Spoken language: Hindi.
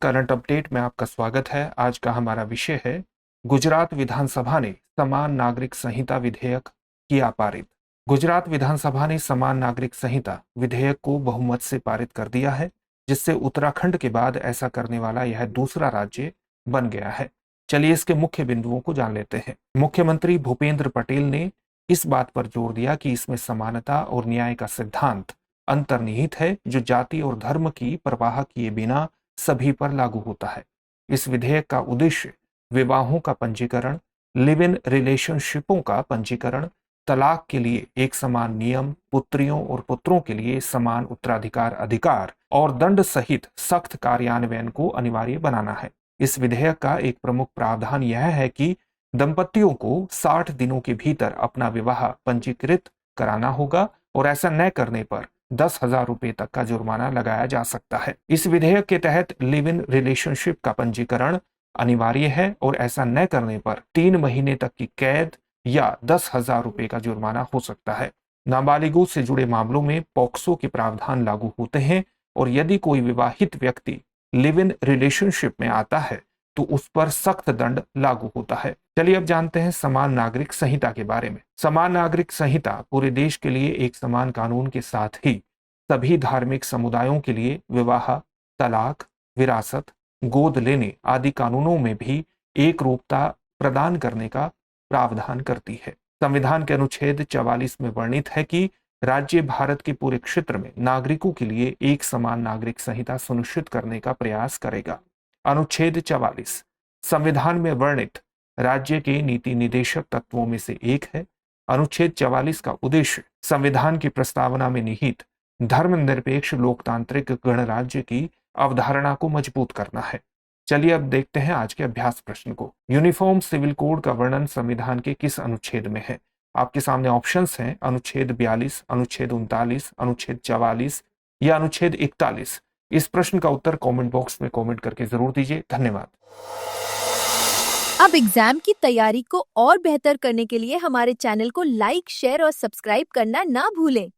करंट अपडेट में आपका स्वागत है। आज का हमारा विषय है गुजरात विधानसभा ने समान नागरिक संहिता विधेयक किया पारित। गुजरात विधानसभा ने समान नागरिक संहिता विधेयक को बहुमत से पारित कर दिया है, जिससे उत्तराखंड के बाद ऐसा करने वाला यह दूसरा राज्य बन गया है। चलिए इसके मुख्य बिंदुओं को जान लेते हैं। मुख्यमंत्री भूपेंद्र पटेल ने इस बात पर जोर दिया कि इसमें समानता और न्याय का सिद्धांत अंतर्निहित है, जो जाति और धर्म की परवाह किए बिना सभी पर लागू होता है। इस विधेयक का उद्देश्य विवाहों का पंजीकरण, लिव इन रिलेशनशिपों का पंजीकरण, तलाक के लिए एक समान नियम, पुत्रियों और पुत्रों के लिए समान उत्तराधिकार अधिकार और दंड सहित सख्त कार्यान्वयन को अनिवार्य बनाना है। इस विधेयक का एक प्रमुख प्रावधान यह है कि दंपतियों को 60 दिनों के भीतर अपना विवाह पंजीकृत कराना होगा और ऐसा न करने पर 10,000 रुपए तक का जुर्माना लगाया जा सकता है। इस विधेयक के तहत लिव इन रिलेशनशिप का पंजीकरण अनिवार्य है और ऐसा न करने पर 3 महीने तक की कैद या 10,000 रुपए का जुर्माना हो सकता है। नाबालिगों से जुड़े मामलों में पॉक्सो के प्रावधान लागू होते हैं और यदि कोई विवाहित व्यक्ति लिव इन रिलेशनशिप में आता है तो उस पर सख्त दंड लागू होता है। चलिए अब जानते हैं समान नागरिक संहिता के बारे में। समान नागरिक संहिता पूरे देश के लिए एक समान कानून के साथ ही सभी धार्मिक समुदायों के लिए विवाह, तलाक, विरासत, गोद लेने आदि कानूनों में भी एक रूपता प्रदान करने का प्रावधान करती है। संविधान के अनुच्छेद 44 में वर्णित है कि राज्य भारत के पूरे क्षेत्र में नागरिकों के लिए एक समान नागरिक संहिता सुनिश्चित करने का प्रयास करेगा। अनुच्छेद 44 संविधान में वर्णित राज्य के नीति निदेशक तत्वों में से एक है। अनुच्छेद 44 का उद्देश्य संविधान की प्रस्तावना में निहित धर्मनिरपेक्ष लोकतांत्रिक गणराज्य की अवधारणा को मजबूत करना है। चलिए अब देखते हैं आज के अभ्यास प्रश्न को। यूनिफॉर्म सिविल कोड का वर्णन संविधान के किस अनुच्छेद में है? आपके सामने ऑप्शंस हैं अनुच्छेद 42, अनुच्छेद 39, अनुच्छेद 44 या अनुच्छेद 41। इस प्रश्न का उत्तर कमेंट बॉक्स में कमेंट करके जरूर दीजिए। धन्यवाद। अब एग्जाम की तैयारी को और बेहतर करने के लिए हमारे चैनल को लाइक, शेयर और सब्सक्राइब करना ना भूलें।